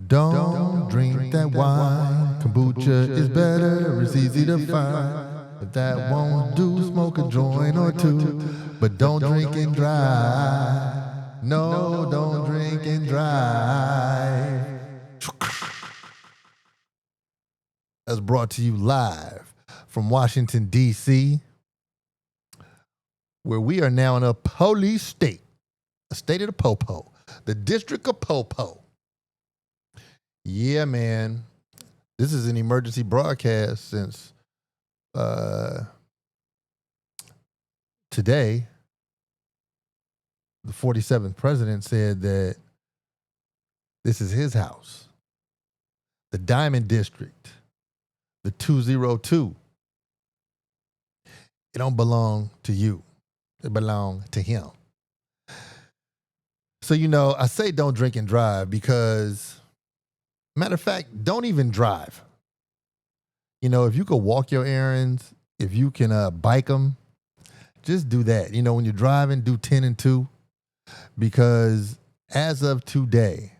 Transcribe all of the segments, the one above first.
Don't drink that wine. Kombucha is better. It's easy to find. If that won't do, smoke a joint or two. But don't drink and drive. No, don't drink and drive. That's brought to you live from Washington, D.C., where we are now in a police state, a state of the Popo, the District of Popo. Yeah, man. This is an emergency broadcast since today, the 47th president said that this is his house, the Diamond District, the 202. It don't belong to you. It belongs to him. So, I say don't drink and drive because, matter of fact, don't even drive. If you could walk your errands, if you can bike them, just do that. When you're driving, do 10 and 2 because as of today,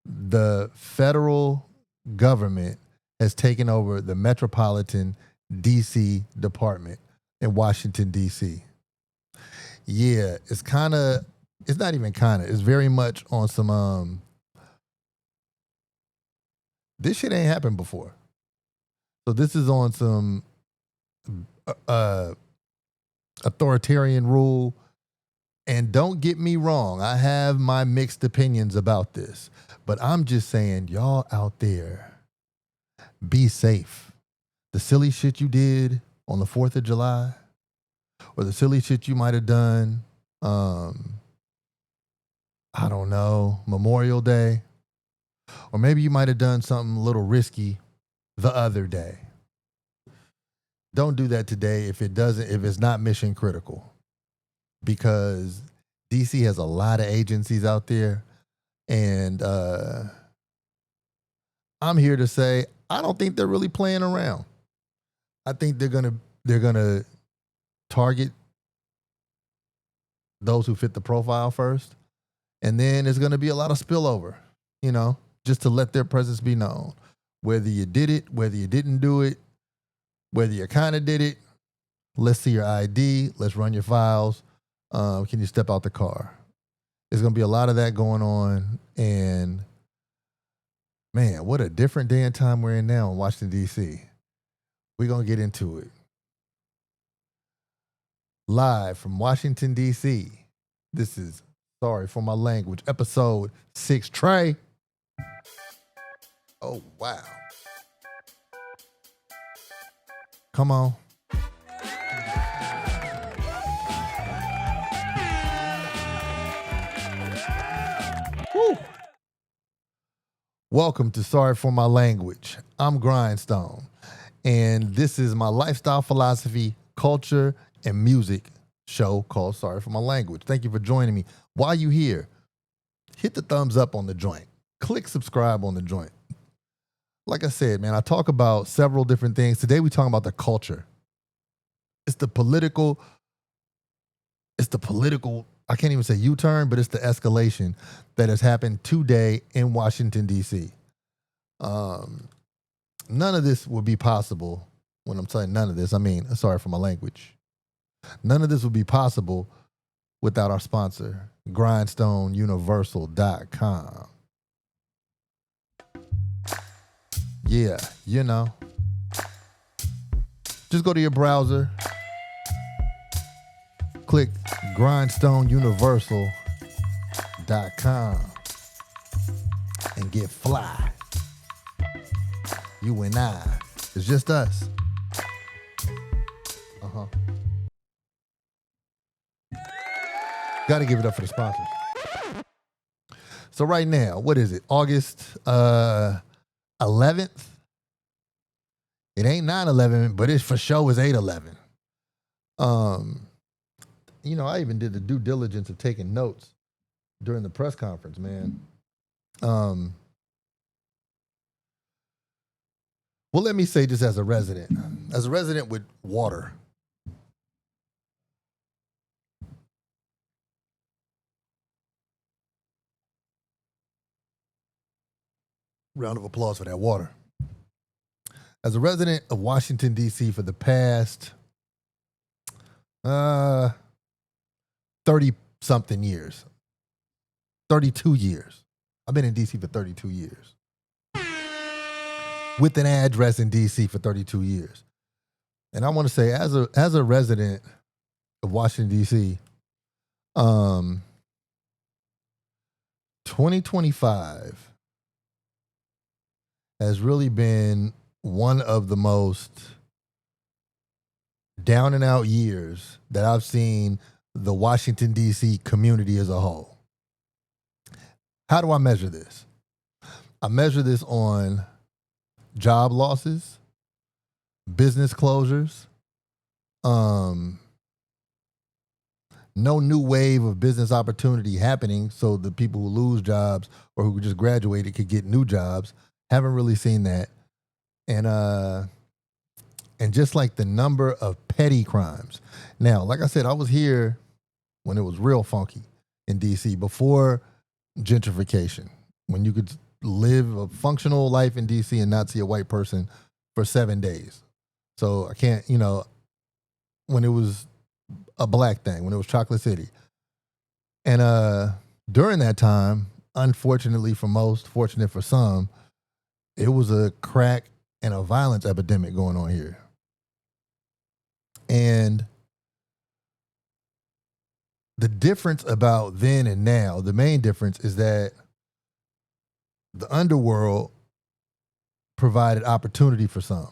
the federal government has taken over the Metropolitan D.C. Department in Washington, D.C. Yeah, it's not even it's very much on some, this shit ain't happened before. So this is on some authoritarian rule. And don't get me wrong, I have my mixed opinions about this. But I'm just saying, y'all out there, be safe. The silly shit you did on the 4th of July, or the silly shit you might have done, I don't know, Memorial Day, or maybe you might have done something a little risky the other day. Don't do that today if it's not mission critical. Because DC has a lot of agencies out there, and I'm here to say I don't think they're really playing around. I think they're gonna target those who fit the profile first, and then there's gonna be a lot of spillover, just to let their presence be known. Whether you did it, whether you didn't do it, whether you kind of did it, let's see your ID, let's run your files. Can you step out the car? There's going to be a lot of that going on. And, man, what a different day and time we're in now in Washington, D.C. We're going to get into it. Live from Washington, D.C., this is Sorry for My Language, episode 63. Oh, wow. Come on. Woo. Welcome to Sorry for My Language. I'm Grindstone, and this is my lifestyle, philosophy, culture, and music show called Sorry for My Language. Thank you for joining me. While you're here, hit the thumbs up on the joint. Click subscribe on the joint. Like I said, man, I talk about several different things. Today we talk about the culture. It's the political, I can't even say U-turn, but it's the escalation that has happened today in Washington, D.C. None of this would be possible. When I'm saying none of this, I mean, sorry for my language. None of this would be possible without our sponsor, grindstoneuniversal.com. Yeah, just go to your browser, click grindstoneuniversal.com and get fly. You and I. It's just us. Got to give it up for the sponsors. So right now, what is it? August 11th? It ain't 9/11, but it for sure is 8/11. I even did the due diligence of taking notes during the press conference, man. Well, let me say this as a resident with water. Round of applause for that water. As a resident of Washington, D.C. for the past 30-something years, 32 years. I've been in D.C. for 32 years. With an address in D.C. for 32 years. And I want to say, as a resident of Washington, D.C., 2025 has really been one of the most down and out years that I've seen the Washington, D.C. community as a whole. How do I measure this? I measure this on job losses, business closures, no new wave of business opportunity happening, so the people who lose jobs or who just graduated could get new jobs. Haven't really seen that. And just like the number of petty crimes. Now, like I said, I was here when it was real funky in DC, before gentrification, when you could live a functional life in DC and not see a white person for 7 days. So I can't, when it was a black thing, when it was Chocolate City. And during that time, unfortunately for most, fortunate for some, it was a crack and a violence epidemic going on here. And the difference about then and now, the main difference is that the underworld provided opportunity for some.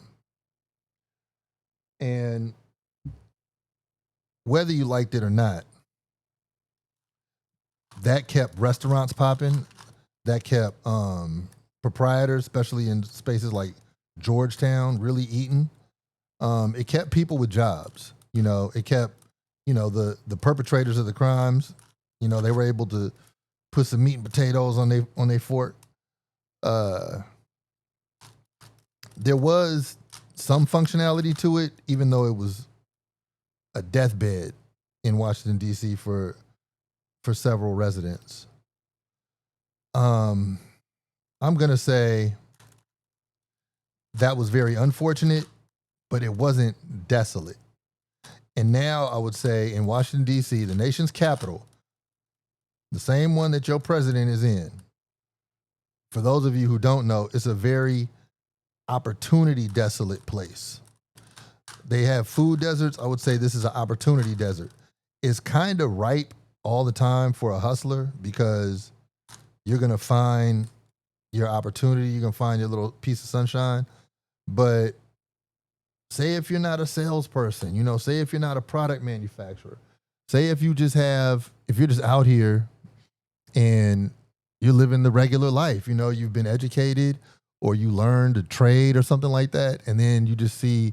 And whether you liked it or not, that kept restaurants popping, that kept proprietors, especially in spaces like Georgetown, really eating. It kept people with jobs. It kept, the perpetrators of the crimes, they were able to put some meat and potatoes on their fork. There was some functionality to it, even though it was a deathbed in Washington, D.C. for several residents. I'm going to say that was very unfortunate, but it wasn't desolate. And now I would say in Washington, D.C., the nation's capital, the same one that your president is in, for those of you who don't know, it's a very opportunity desolate place. They have food deserts. I would say this is an opportunity desert. It's kind of ripe all the time for a hustler, because you're going to find your opportunity. You're going to find your little piece of sunshine. But say if you're not a salesperson, say if you're not a product manufacturer, say if you're just out here and you're living the regular life, you've been educated or you learned a trade or something like that, and then you just see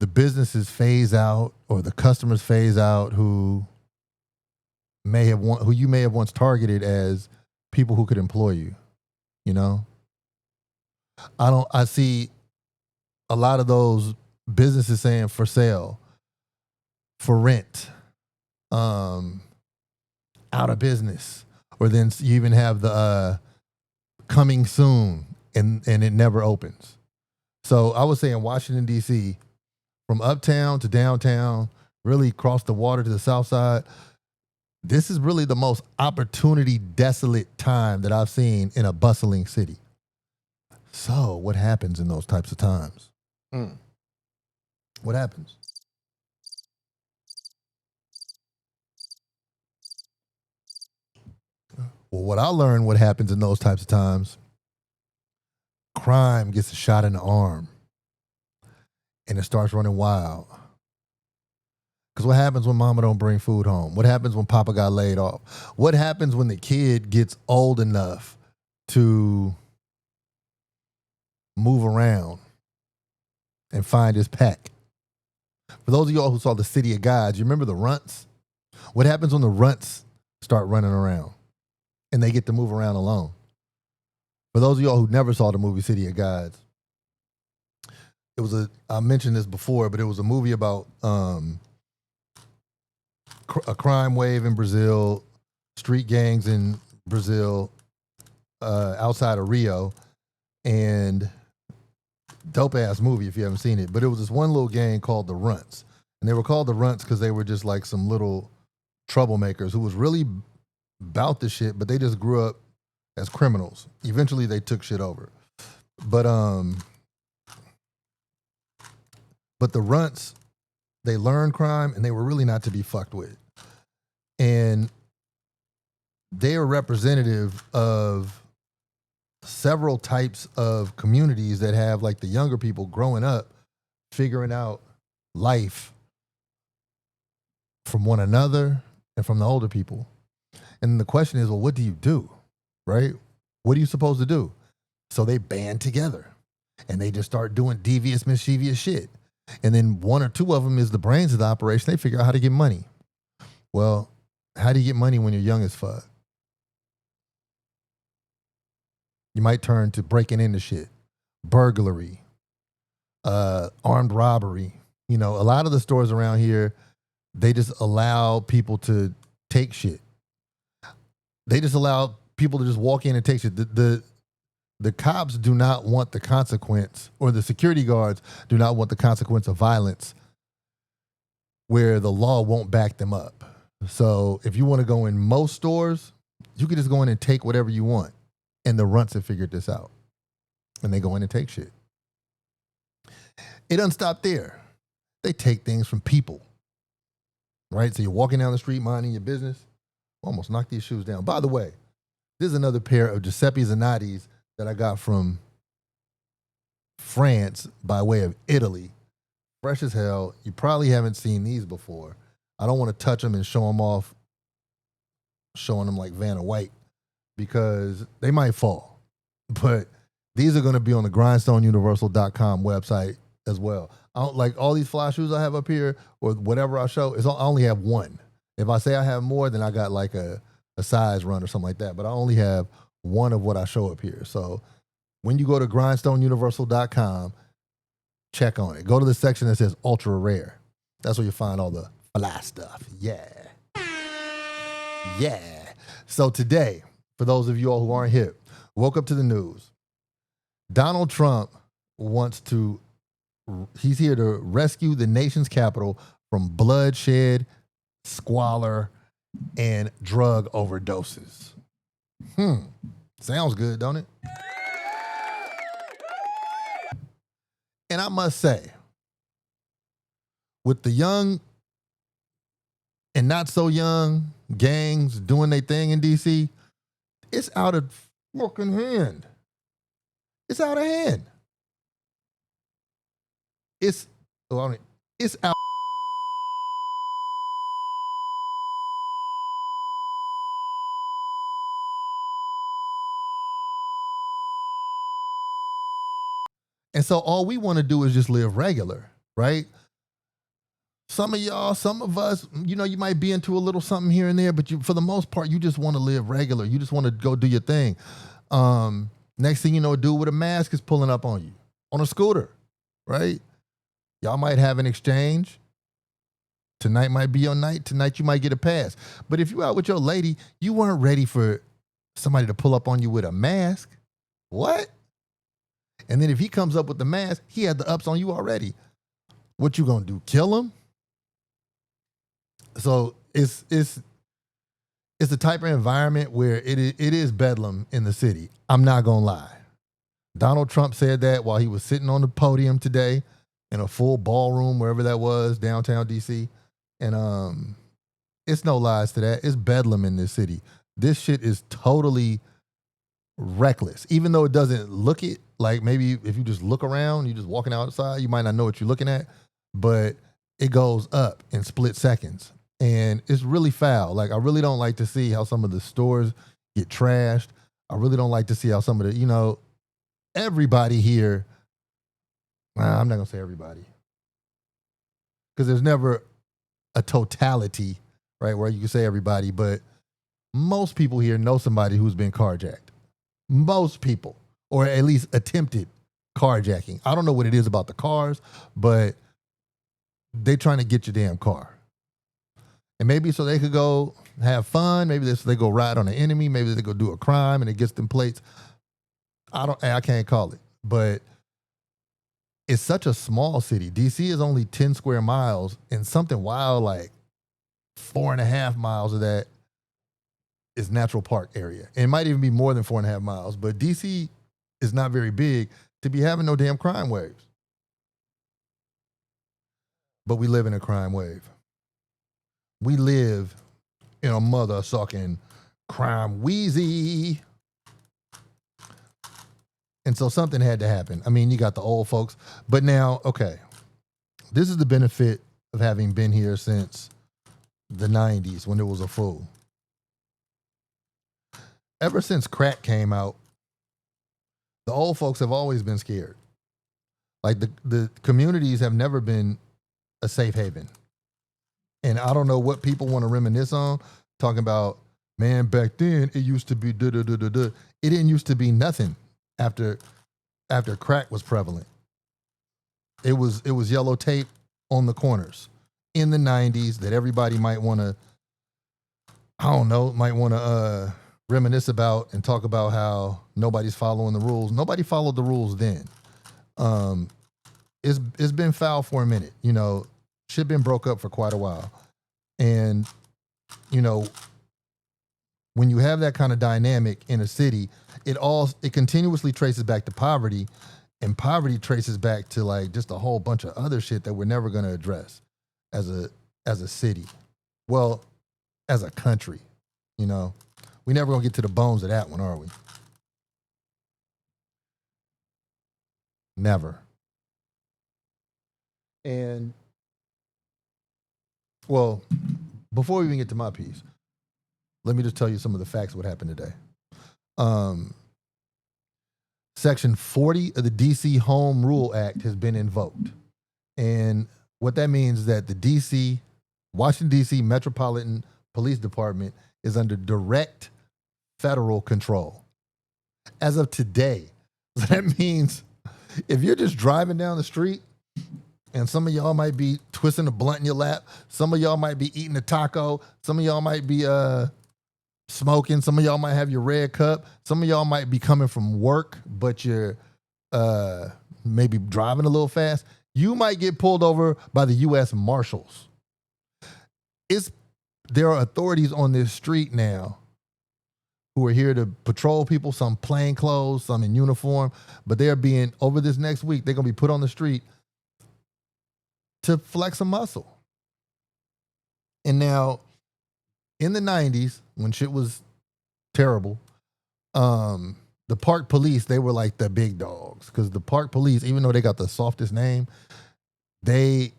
the businesses phase out or the customers phase out who you may have once targeted as people who could employ you. I see a lot of those businesses saying for sale, for rent, out of business, or then you even have the coming soon, and it never opens. So I would say in Washington, D.C., from uptown to downtown, really across the water to the south side, this is really the most opportunity desolate time that I've seen in a bustling city. So what happens in those types of times? What happens? Well, what I learned what happens in those types of times, crime gets a shot in the arm and it starts running wild. Because what happens when mama don't bring food home? What happens when papa got laid off? What happens when the kid gets old enough to move around and find his pack? For those of y'all who saw The City of Gods, you remember the runts? What happens when the runts start running around and they get to move around alone? For those of y'all who never saw the movie City of Gods, I mentioned this before, but it was a movie about a crime wave in Brazil, street gangs in Brazil, outside of Rio, and dope ass movie if you haven't seen it. But it was this one little gang called the Runts, and they were called the Runts because they were just like some little troublemakers who was really about the shit, but they just grew up as criminals. Eventually, they took shit over. But the Runts, they learned crime, and they were really not to be fucked with. And they are representative of several types of communities that have like the younger people growing up, figuring out life from one another and from the older people. And the question is, well, what do you do, right? What are you supposed to do? So they band together and they just start doing devious, mischievous shit. And then one or two of them is the brains of the operation. They figure out how to get money. Well, how do you get money when you're young as fuck? You might turn to breaking into shit, burglary, armed robbery. You know, a lot of the stores around here, they just allow people to take shit. They just allow people to just walk in and take shit. The cops do not want the consequence, or the security guards do not want the consequence of violence where the law won't back them up. So if you want to go in most stores, you can just go in and take whatever you want. And the Runts have figured this out. And they go in and take shit. It doesn't stop there. They take things from people. Right? So you're walking down the street minding your business. Almost knocked these shoes down. By the way, this is another pair of Giuseppe Zanotti's that I got from France by way of Italy. Fresh as hell. You probably haven't seen these before. I don't want to touch them and show them off, showing them like Vanna White, because they might fall. But these are going to be on the grindstoneuniversal.com website as well. I don't, like all these fly shoes I have up here or whatever I show, I only have one. If I say I have more, then I got like a size run or something like that. But I only have one of what I show up here. So when you go to grindstoneuniversal.com, check on it. Go to the section that says ultra rare. That's where you find all the fly stuff. Yeah. Yeah. So today, for those of you all who aren't hip, woke up to the news. Donald Trump he's here to rescue the nation's capital from bloodshed, squalor, and drug overdoses. Sounds good, don't it? And I must say, with the young and not so young gangs doing their thing in DC, it's out of fucking hand. It's out of hand. It's out. And so all we want to do is just live regular, right? Some of y'all, some of us, you know, you might be into a little something here and there, but for the most part, you just want to live regular. You just want to go do your thing. Next thing you know, a dude with a mask is pulling up on you on a scooter, right? Y'all might have an exchange. Tonight might be your night. Tonight you might get a pass. But if you out with your lady, you weren't ready for somebody to pull up on you with a mask. What? And then if he comes up with the mask, he had the ups on you already. What you gonna do? Kill him? So it's the type of environment where it is bedlam in the city. I'm not gonna lie. Donald Trump said that while he was sitting on the podium today in a full ballroom, wherever that was, downtown DC. And it's no lies to that. It's bedlam in this city. This shit is totally reckless. Even though it doesn't look it, like maybe if you just look around, you're just walking outside, you might not know what you're looking at, but it goes up in split seconds. And it's really foul. Like, I really don't like to see how some of the stores get trashed. I really don't like to see how some of the, everybody here, I'm not going to say everybody, because there's never a totality, right, where you can say everybody, but most people here know somebody who's been carjacked. Most people, or at least attempted carjacking. I don't know what it is about the cars, but they trying to get your damn car. And maybe so they could go have fun. Maybe so they go ride on an enemy. Maybe they go do a crime and it gets them plates. I can't call it, but it's such a small city. DC is only 10 square miles, and something wild like 4.5 miles of that is natural park area. It might even be more than 4.5 miles, but DC is not very big to be having no damn crime waves. But we live in a crime wave. We live in a mother sucking crime wheezy. And so something had to happen. I mean, you got the old folks, but now, okay, this is the benefit of having been here since the 90s when it was a fool. Ever since crack came out, the old folks have always been scared. Like the communities have never been a safe haven. And I don't know what people want to reminisce on, talking about, man, back then it used to be da-da-da-da-da. It didn't used to be nothing after crack was prevalent. It was yellow tape on the corners in the 90s that everybody might want to, reminisce about and talk about how nobody's following the rules. Nobody followed the rules then. It's been foul for a minute. You know, shit been broke up for quite a while. And, you know, when you have that kind of dynamic in a city, it continuously traces back to poverty, and poverty traces back to like just a whole bunch of other shit that we're never going to address as a city. Well, as a country, you know, we never going to get to the bones of that one, are we? Never. And well, before we even get to my piece, let me just tell you some of the facts of what happened today. Section 40 of the DC Home Rule Act has been invoked. And what that means is that the Washington, D.C. Metropolitan Police Department is under direct federal control. As of today, so that means if you're just driving down the street and some of y'all might be twisting a blunt in your lap, some of y'all might be eating a taco, some of y'all might be smoking, some of y'all might have your red cup, some of y'all might be coming from work, but you're maybe driving a little fast, you might get pulled over by the U.S. Marshals. There are authorities on this street now who are here to patrol people, some plain clothes, some in uniform, but they're being, over this next week, they're going to be put on the street to flex a muscle. And now, in the 90s, when shit was terrible, the park police, they were like the big dogs, because the park police, even though they got the softest name, they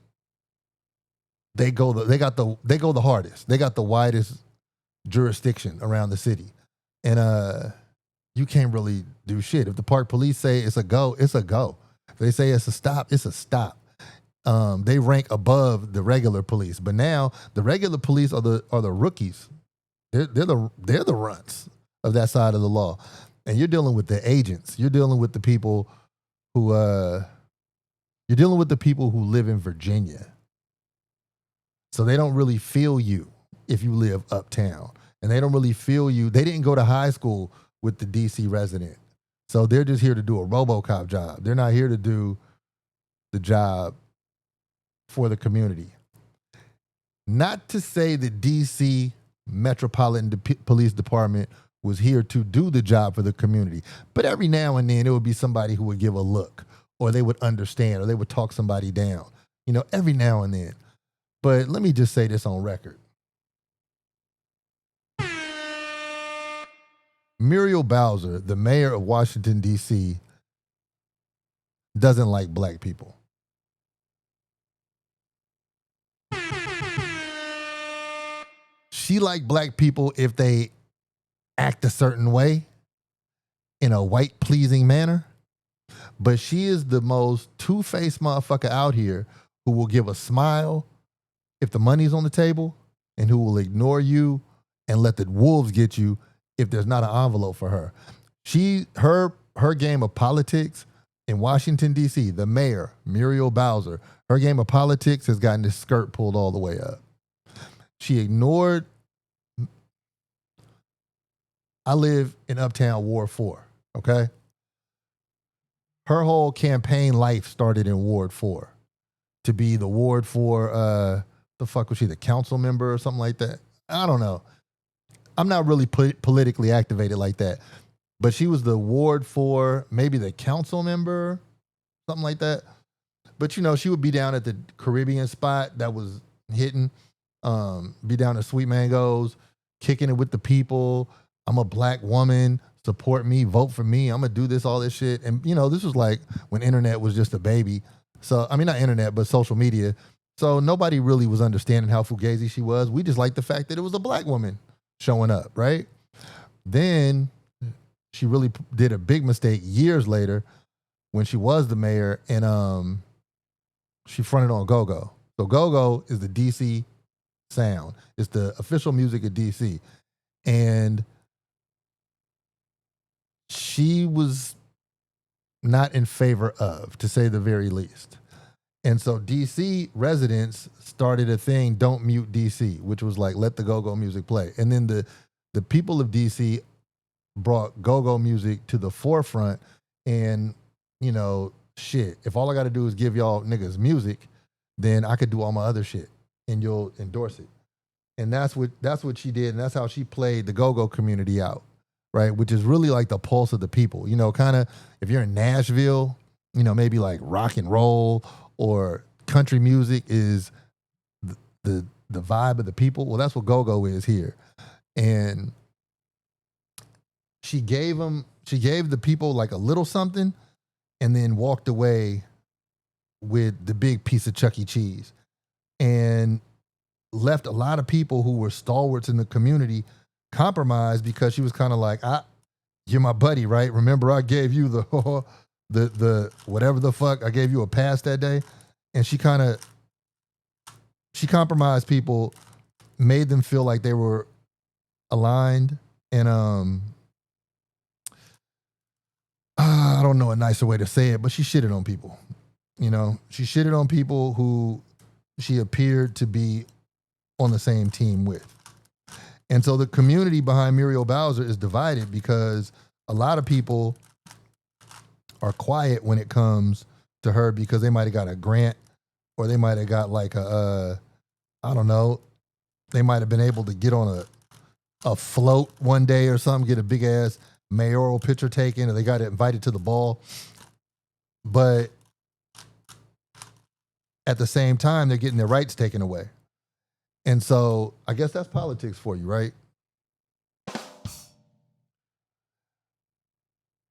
go the hardest. They got the widest jurisdiction around the city. And you can't really do shit. If the park police say it's a go, it's a go. If they say it's a stop, it's a stop. They rank above the regular police. But now the regular police are the rookies. They're the runts of that side of the law. And you're dealing with the agents. You're dealing with the people who live in Virginia. So they don't really feel you if you live uptown. And they don't really feel you. They didn't go to high school with the DC resident. So they're just here to do a RoboCop job. They're not here to do the job for the community. Not to say that DC Metropolitan Police Department was here to do the job for the community, but every now and then it would be somebody who would give a look, or they would understand, or they would talk somebody down, you know, every now and then. But let me just say this on record. Muriel Bowser, the mayor of Washington, D.C., doesn't like black people. She likes black people if they act a certain way in a white pleasing manner. But she is the most two-faced motherfucker out here who will give a smile if the money's on the table, and who will ignore you and let the wolves get you if there's not an envelope for her. Her game of politics in Washington, D.C., the mayor, Muriel Bowser, her game of politics has gotten this skirt pulled all the way up. She ignored. I live in Uptown Ward 4, okay? her whole campaign life started in Ward 4 to be the Ward 4, the fuck was she, the council member or something like that? I don't know. I'm not really politically activated like that. But she was the Ward 4, maybe the council member, something like that. But, she would be down at the Caribbean spot that was hitting, be down at Sweet Mangoes, kicking it with the people. I'm a black woman. Support me. Vote for me. I'm going to do this, all this shit. And, this was like when internet was just a baby. So, I mean, not internet, but social media. So nobody really was understanding how fugazi she was. We just liked the fact that it was a black woman showing up, right? Then she really did a big mistake years later when she was the mayor, and she fronted on go-go. So go-go is the DC sound. It's the official music of DC. And she was not in favor of, to say the very least. And so DC residents started a thing, don't mute DC, which was like, let the go-go music play. And then the people of DC brought go-go music to the forefront, and, shit, if all I got to do is give y'all niggas music, then I could do all my other shit and you'll endorse it. And that's what she did, and that's how she played the go-go community out, right? Which is really like the pulse of the people. Kind of, if you're in Nashville, maybe like rock and roll or country music is the vibe of the people. Well, that's what go-go is here. And she gave the people like a little something, and then walked away with the big piece of Chuck E. Cheese, and left a lot of people who were stalwarts in the community compromised, because she was kind of like, you're my buddy, right? Remember, I gave you the whatever the fuck, I gave you a pass that day. And she compromised people, made them feel like they were aligned, and I don't know a nicer way to say it, but she shitted on people. She shitted on people who she appeared to be on the same team with. And so the community behind Muriel Bowser is divided, because a lot of people are quiet when it comes to her, because they might have got a grant, or they might have got like I don't know, they might have been able to get on a float one day or something, get a big ass mayoral picture taken, or they got invited to the ball. But at the same time, they're getting their rights taken away. And so I guess that's politics for you, right?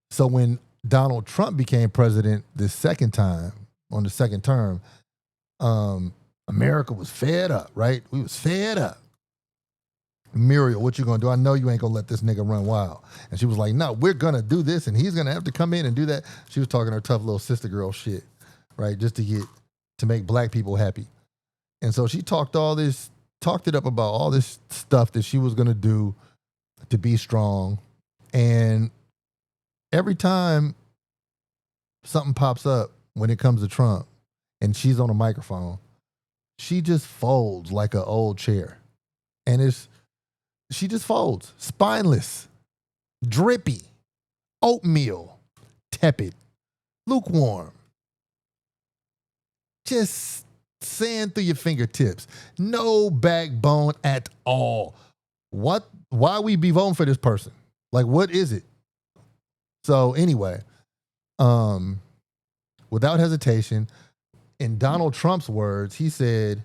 So when Donald Trump became president this second time, on the second term, America was fed up, right? We was fed up. Muriel, what you gonna do? I know you ain't gonna let this nigga run wild. And she was like, no, we're gonna do this, and he's gonna have to come in and do that. She was talking her tough little sister girl shit, right? Just to make black people happy. And so she talked it up about all this stuff that she was gonna do to be strong. And every time something pops up when it comes to Trump and she's on a microphone, she just folds like an old chair. And she just folds. Spineless, drippy, oatmeal, tepid, lukewarm. Just sand through your fingertips. No backbone at all. Why we be voting for this person? Like, what is it? So anyway, without hesitation, in Donald Trump's words, he said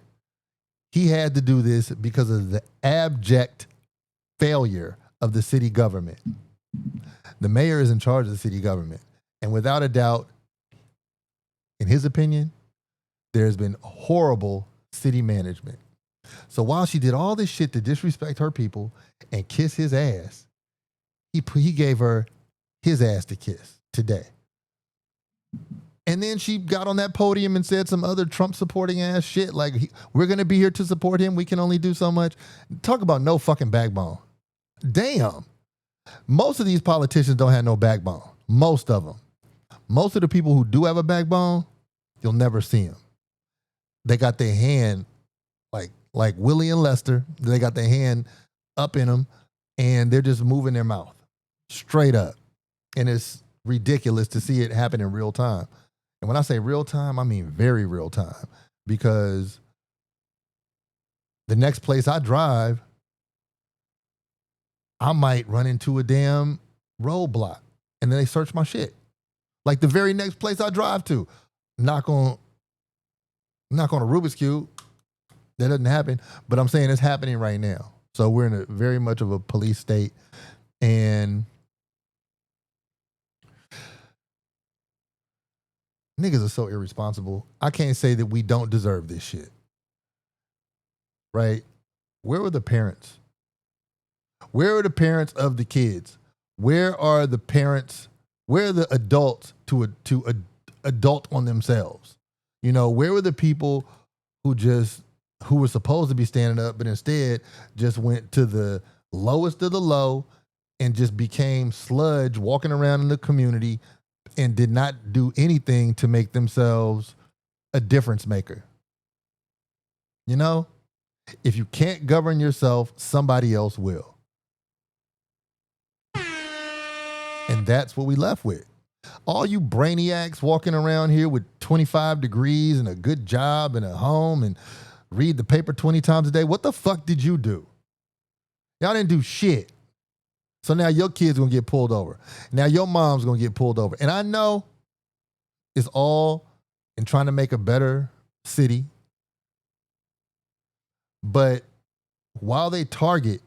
he had to do this because of the abject failure of the city government. The mayor is in charge of the city government. And without a doubt, in his opinion, there's been horrible city management. So while she did all this shit to disrespect her people and kiss his ass, he gave her his ass to kiss today. And then she got on that podium and said some other Trump supporting ass shit like, we're going to be here to support him. We can only do so much. Talk about no fucking backbone. Damn. Most of these politicians don't have no backbone. Most of them. Most of the people who do have a backbone, you'll never see them. They got their hand like Willie and Lester. They got their hand up in them and they're just moving their mouth straight up. And it's ridiculous to see it happen in real time. And when I say real time, I mean very real time, because the next place I drive, I might run into a damn roadblock and then they search my shit. Like the very next place I drive to, knock on a Rubik's Cube. That doesn't happen, but I'm saying it's happening right now. So we're in a very much of a police state, and niggas are so irresponsible. I can't say that we don't deserve this shit. Right? Where were the parents? Where are the parents of the kids? Where are the parents? Where are the adults to adult on themselves? You know, where were the people who were supposed to be standing up, but instead just went to the lowest of the low and just became sludge walking around in the community and did not do anything to make themselves a difference maker? You know, if you can't govern yourself, somebody else will. And that's what we left with. All you brainiacs walking around here with 25 degrees and a good job and a home and read the paper 20 times a day, what the fuck did you do? Y'all didn't do shit. So now your kid's gonna get pulled over. Now your mom's gonna get pulled over. And I know it's all in trying to make a better city. But while they target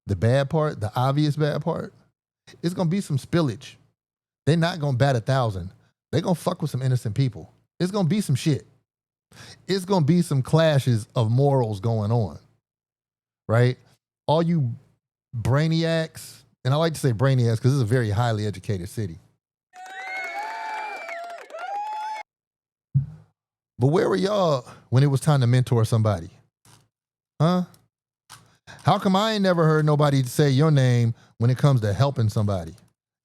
the bad part, the obvious bad part, it's gonna be some spillage. They're not gonna bat 1,000. They're gonna fuck with some innocent people. It's gonna be some shit. It's gonna be some clashes of morals going on, right? All you brainiacs, and I like to say brainiacs because this is a very highly educated city. But where were y'all when it was time to mentor somebody? Huh? How come I ain't never heard nobody say your name when it comes to helping somebody?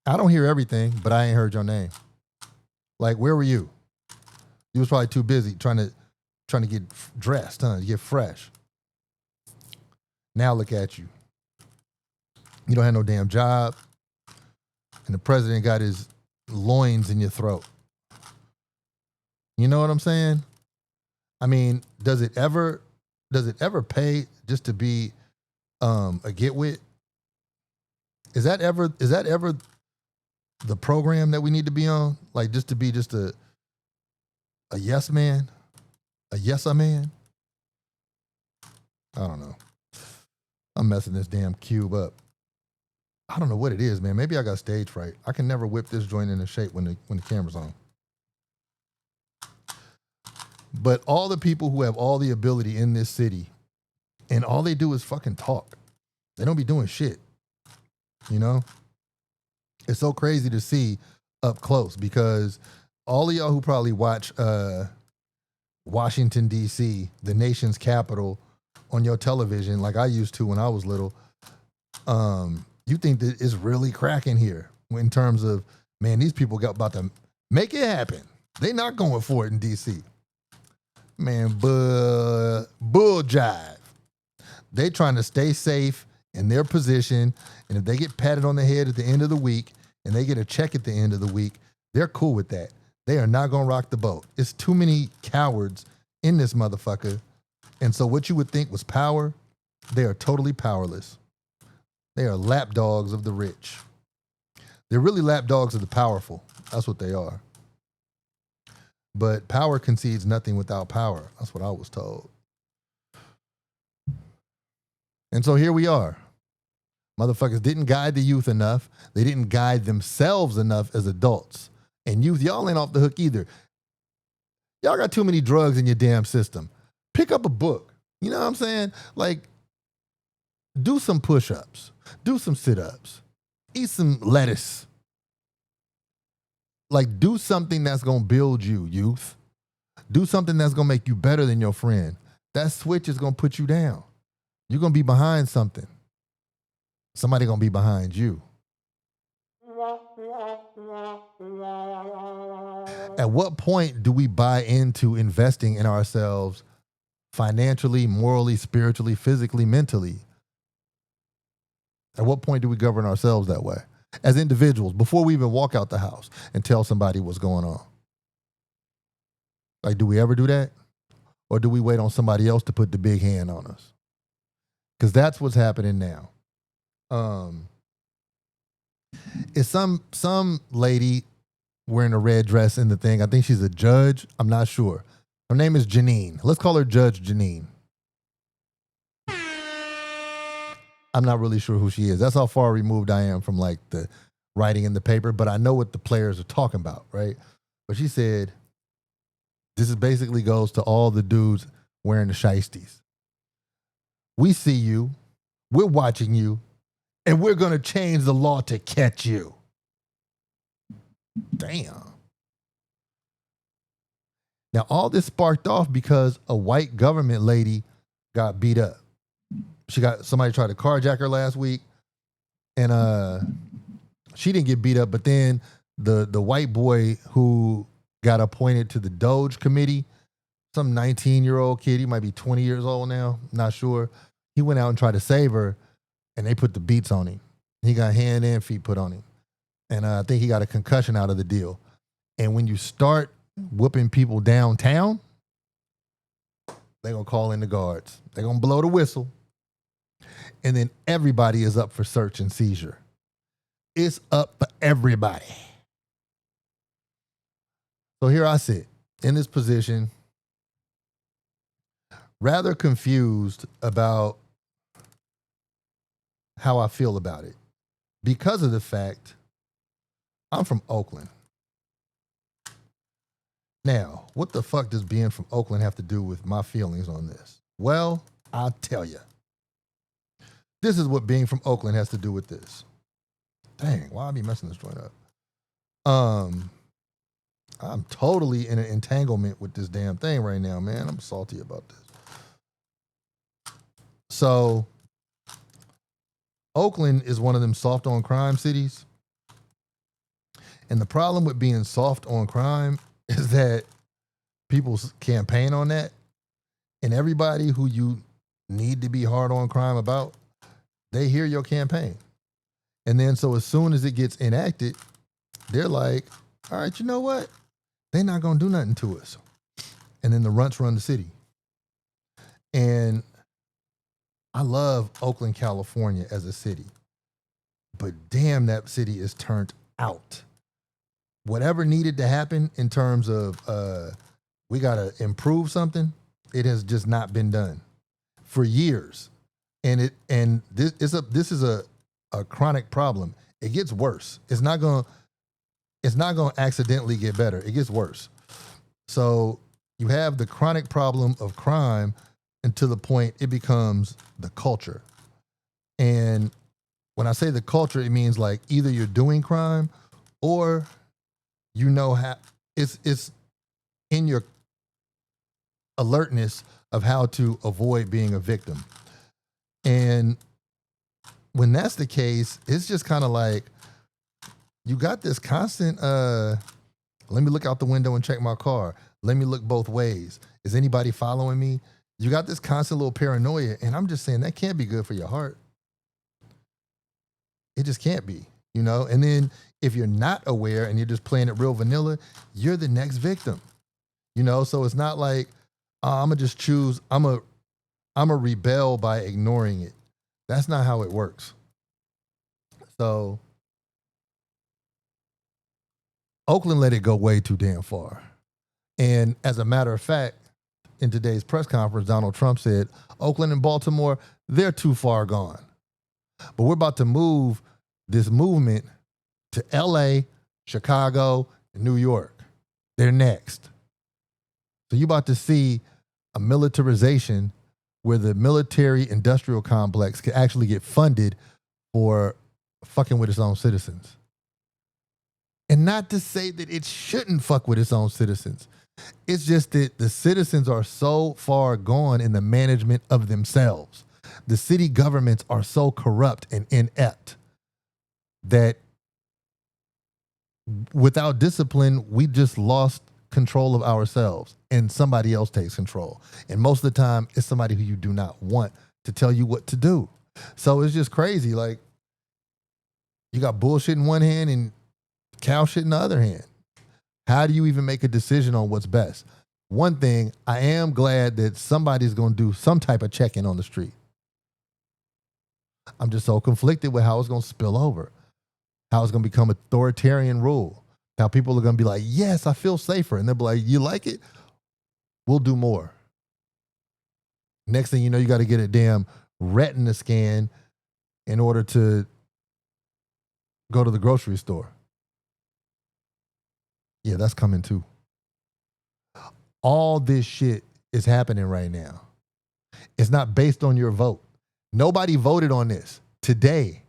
I don't hear everything, but I ain't heard your name. Like, where were you? You was probably too busy trying to get dressed, huh? Get fresh. Now look at you. You don't have no damn job, and the president got his loins in your throat. You know what I'm saying? I mean, does it ever pay just to be a get-wit? Is that ever the program that we need to be on? Like, just to be just a yes man? A yes-a man? I don't know. I'm messing this damn cube up. I don't know what it is, man. Maybe I got stage fright. I can never whip this joint into shape when the camera's on. But all the people who have all the ability in this city, and all they do is fucking talk. They don't be doing shit. You know? It's so crazy to see up close, because all of y'all who probably watch Washington, D.C., the nation's capital, on your television, like I used to when I was little, you think that it's really cracking here in terms of, man, these people got about to make it happen. They not going for it in D.C. Man, bull jive. They trying to stay safe in their position, and if they get patted on the head at the end of the week and they get a check at the end of the week, they're cool with that. They are not going to rock the boat. It's too many cowards in this motherfucker. And so what you would think was power, they are totally powerless. They are lapdogs of the rich. They're really lapdogs of the powerful. That's what they are. But power concedes nothing without power. That's what I was told. And so here we are. Motherfuckers didn't guide the youth enough. They didn't guide themselves enough as adults. And youth, y'all ain't off the hook either. Y'all got too many drugs in your damn system. Pick up a book. You know what I'm saying? Like, do some push-ups. Do some sit-ups. Eat some lettuce. Like, do something that's going to build you, youth. Do something that's going to make you better than your friend. That switch is going to put you down. You're going to be behind something. Somebody going to be behind you. At what point do we buy into investing in ourselves financially, morally, spiritually, physically, mentally? At what point do we govern ourselves that way? as individuals before we even walk out the house and tell somebody what's going on? Like, do we ever do that? Or do we wait on somebody else to put the big hand on us? Because that's what's happening now. Is some lady wearing a red dress in the thing? I think she's a judge. I'm not sure. Her name is Janine. Let's call her Judge Janine. I'm not really sure who she is. That's how far removed I am from like the writing in the paper, but I know what the players are talking about, right? But she said, this is basically goes to all the dudes wearing the shiesties. We see you, we're watching you, and we're going to change the law to catch you. Damn. Now, all this sparked off because a white government lady got beat up. Somebody tried to carjack her last week, and she didn't get beat up, but then the white boy who got appointed to the Doge committee, some 19-year-old kid, he might be 20 years old now, not sure. He went out and tried to save her, and they put the beats on him. He got hand and feet put on him. And I think he got a concussion out of the deal. And when you start whooping people downtown, they're going to call in the guards. They're going to blow the whistle. And then everybody is up for search and seizure. It's up for everybody. So here I sit in this position, rather confused about how I feel about it because of the fact I'm from Oakland. Now, what the fuck does being from Oakland have to do with my feelings on this? Well, I'll tell you. This is what being from Oakland has to do with this. Dang, why I be messing this joint up? I'm totally in an entanglement with this damn thing right now, man. I'm salty about this. So, Oakland is one of them soft on crime cities. And the problem with being soft on crime is that people campaign on that. And everybody who you need to be hard on crime about, they hear your campaign. And then so as soon as it gets enacted, they're like, all right, you know what? They're not going to do nothing to us. And then the runts run the city. And I love Oakland, California as a city. But damn, that city is turned out. Whatever needed to happen in terms of we got to improve something, it has just not been done for years. And this is a chronic problem. It gets worse. It's not going to accidentally get better. It gets worse. So you have the chronic problem of crime and to the point it becomes the culture. And when I say the culture, it means like either you're doing crime or you know how it's in your alertness of how to avoid being a victim. And when that's the case, it's just kind of like you got this constant, let me look out the window and check my car. Let me look both ways. Is anybody following me? You got this constant little paranoia. And I'm just saying that can't be good for your heart. It just can't be, you know? And then if you're not aware and you're just playing it real vanilla, you're the next victim, you know? So it's not like, I'm going to just choose, I'm a rebel by ignoring it. That's not how it works. So Oakland let it go way too damn far. And as a matter of fact, in today's press conference, Donald Trump said, Oakland and Baltimore, they're too far gone. But we're about to move this movement to LA, Chicago, and New York. They're next. So you're about to see a militarization where the military industrial complex can actually get funded for fucking with its own citizens. And not to say that it shouldn't fuck with its own citizens. It's just that the citizens are so far gone in the management of themselves. The city governments are so corrupt and inept that without discipline, we just lost control of ourselves and somebody else takes control. And most of the time, it's somebody who you do not want to tell you what to do. So it's just crazy. Like, You got bullshit in one hand and cow shit in the other hand. How do you even make a decision on what's best? One thing, I am glad that somebody's going to do some type of check-in on the street. I'm just so conflicted with how it's going to spill over, how it's going to become authoritarian rule, how people are going to be like, yes, I feel safer. And they'll be like, you like it? We'll do more. Next thing you know, you got to get a damn retina scan in order to go to the grocery store. Yeah, that's coming too. All this shit is happening right now. It's not based on your vote. Nobody voted on this. Today,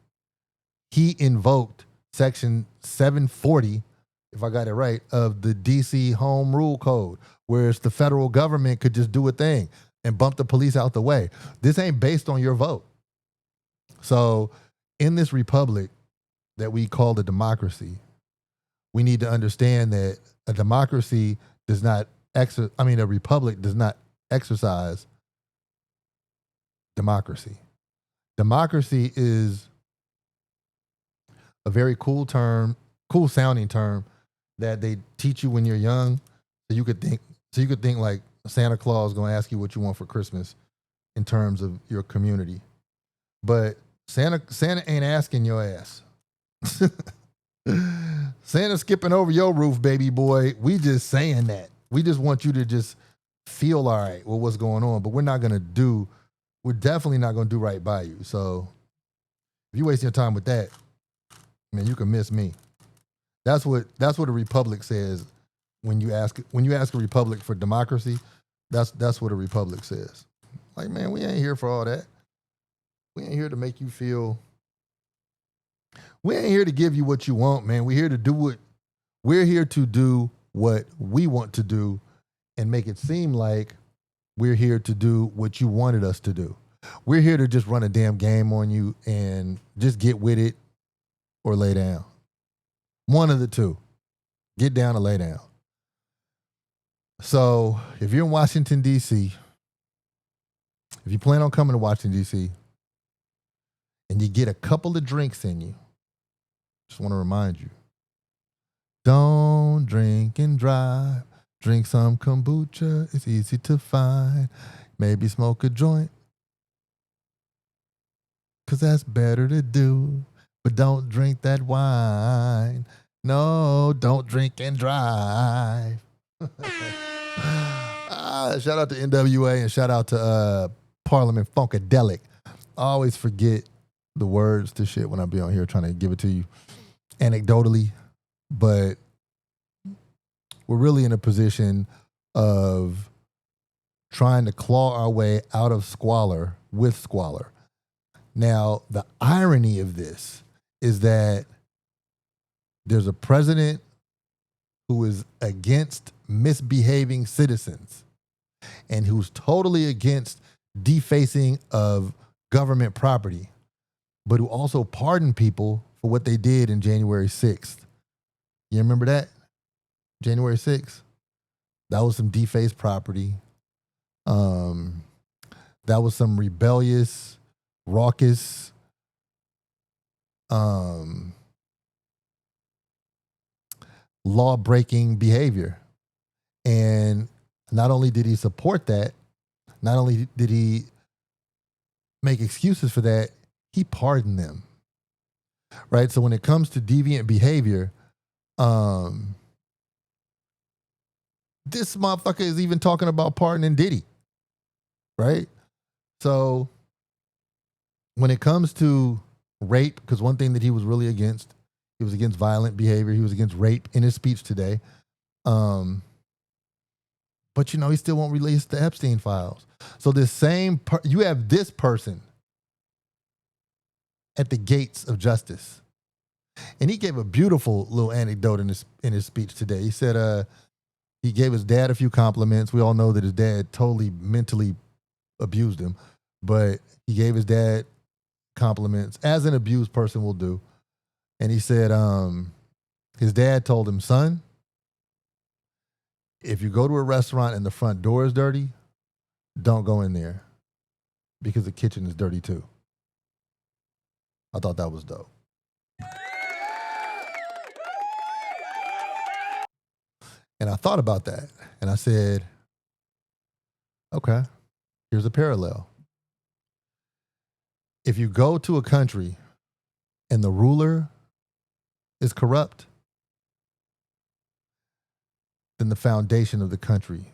he invoked Section 740, if I got it right, of the DC Home Rule Code, whereas the federal government could just do a thing and bump the police out the way. This ain't based on your vote. So in this republic that we call a democracy, we need to understand that a democracy does not a republic does not exercise democracy. Democracy is a very cool sounding term that they teach you when you're young, so you could think like Santa Claus is going to ask you what you want for Christmas in terms of your community. But Santa ain't asking your ass. Santa's skipping over your roof, baby boy. We just saying that. We just want you to just feel all right with what's going on, but we're definitely not going to do right by you. So if you waste your time with that, man, you can miss me. That's what a republic says when you ask a republic for democracy. That's what a republic says. Like, man, we ain't here for all that. We ain't here to make you feel. We ain't here to give you what you want, man. We're here to do what we want to do and make it seem like we're here to do what you wanted us to do. We're here to just run a damn game on you and just get with it or lay down. One of the two. Get down or lay down. So if you're in Washington, D.C., if you plan on coming to Washington, D.C., and you get a couple of drinks in you, just want to remind you, don't drink and drive. Drink some kombucha. It's easy to find. Maybe smoke a joint, 'cause that's better to do. But don't drink that wine. No, don't drink and drive. Shout out to NWA and shout out to Parliament Funkadelic. I always forget the words to shit when I be on here trying to give it to you anecdotally, but we're really in a position of trying to claw our way out of squalor with squalor. Now, the irony of this is that there's a president who is against misbehaving citizens and who's totally against defacing of government property, but who also pardoned people for what they did in January 6th. You remember that? January 6th? That was some defaced property. That was some rebellious, raucous, law-breaking behavior. And not only did he support that, not only did he make excuses for that, he pardoned them. Right? So when it comes to deviant behavior, this motherfucker is even talking about pardoning Diddy. Right? So when it comes to rape, because one thing that he was really against, he was against violent behavior. He was against rape in his speech today. But, he still won't release the Epstein files. So you have this person at the gates of justice. And he gave a beautiful little anecdote in his speech today. He said he gave his dad a few compliments. We all know that his dad totally mentally abused him. But he gave his dad compliments, as an abused person will do. And he said his dad told him, son, if you go to a restaurant and the front door is dirty, don't go in there because the kitchen is dirty too. I thought that was dope. And I thought about that. And I said, okay, here's a parallel. If you go to a country and the ruler is corrupt, then the foundation of the country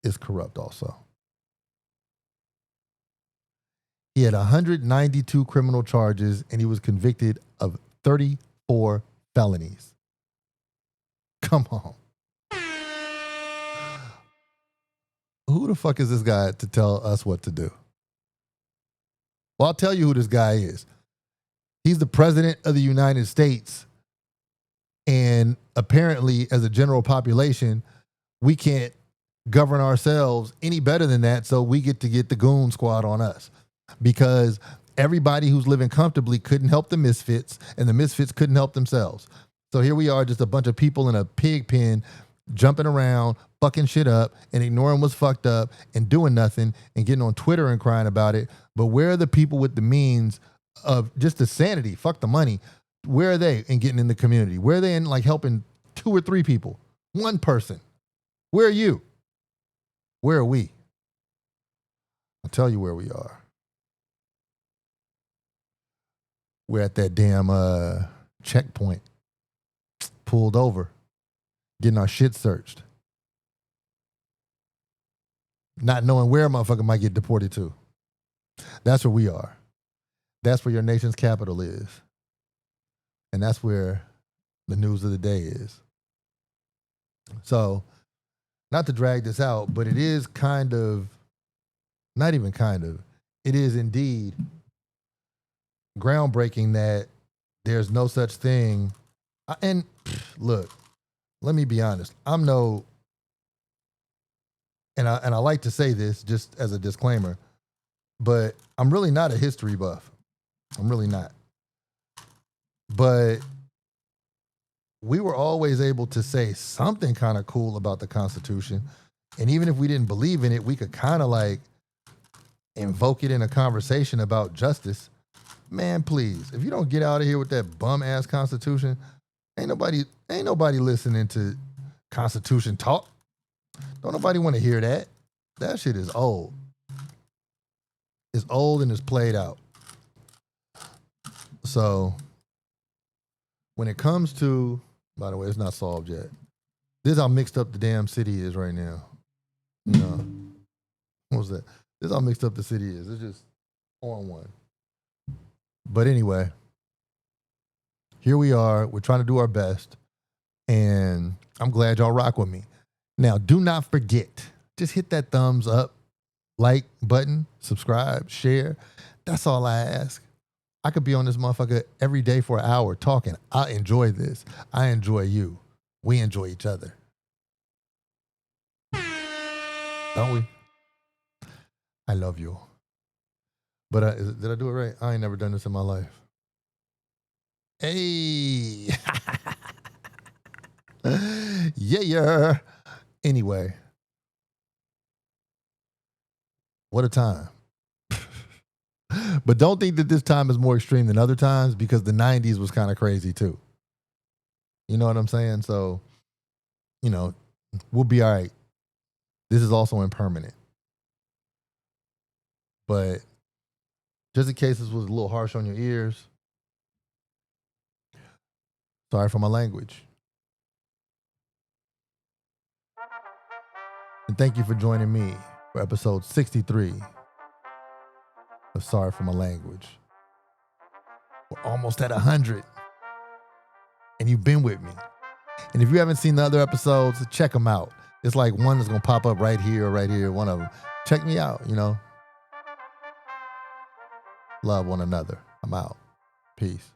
is corrupt also. He had 192 criminal charges and he was convicted of 34 felonies. Come on. Who the fuck is this guy to tell us what to do? Well, I'll tell you who this guy is. He's the president of the United States. And apparently, as a general population, we can't govern ourselves any better than that. So we get to get the goon squad on us because everybody who's living comfortably couldn't help the misfits and the misfits couldn't help themselves. So here we are, just a bunch of people in a pig pen jumping around, fucking shit up and ignoring what's fucked up and doing nothing and getting on Twitter and crying about it. But where are the people with the means of just the sanity? Fuck the money. Where are they in getting in the community? Where are they in like helping 2 or 3 people? 1 person. Where are you? Where are we? I'll tell you where we are. We're at that damn checkpoint. Pulled over. Getting our shit searched. Not knowing where a motherfucker might get deported to. That's where we are. That's where your nation's capital is. And that's where the news of the day is. So, not to drag this out, but it is kind of, not even kind of, it is indeed groundbreaking that there's no such thing. And look, let me be honest. I'm no, and I like to say this just as a disclaimer, but I'm really not a history buff. I'm really not. But we were always able to say something kind of cool about the Constitution. And even if we didn't believe in it, we could kind of like invoke it in a conversation about justice. Man, please, if you don't get out of here with that bum ass Constitution, ain't nobody listening to Constitution talk. Don't nobody want to hear that. That shit is old. It's old and it's played out. So when it comes to, by the way, it's not solved yet. This is how mixed up the damn city is right now. You know, what was that? This is how mixed up the city is. It's just on one. But anyway, here we are. We're trying to do our best. And I'm glad y'all rock with me. Now, do not forget, just hit that thumbs up, like button, subscribe, share. That's all I ask. I could be on this motherfucker every day for an hour talking. I enjoy this. I enjoy you. We enjoy each other. Don't we? I love you. But did I do it right? I ain't never done this in my life. Hey. Yeah. Anyway. What a time. But don't think that this time is more extreme than other times because the 90s was kind of crazy too. You know what I'm saying? So, you know, we'll be all right. This is also impermanent. But just in case this was a little harsh on your ears, sorry for my language. And thank you for joining me for episode 63 of Sorry for My Language. We're almost at 100. And you've been with me. And if you haven't seen the other episodes, check them out. It's like one that's going to pop up right here, one of them. Check me out, you know. Love one another. I'm out. Peace.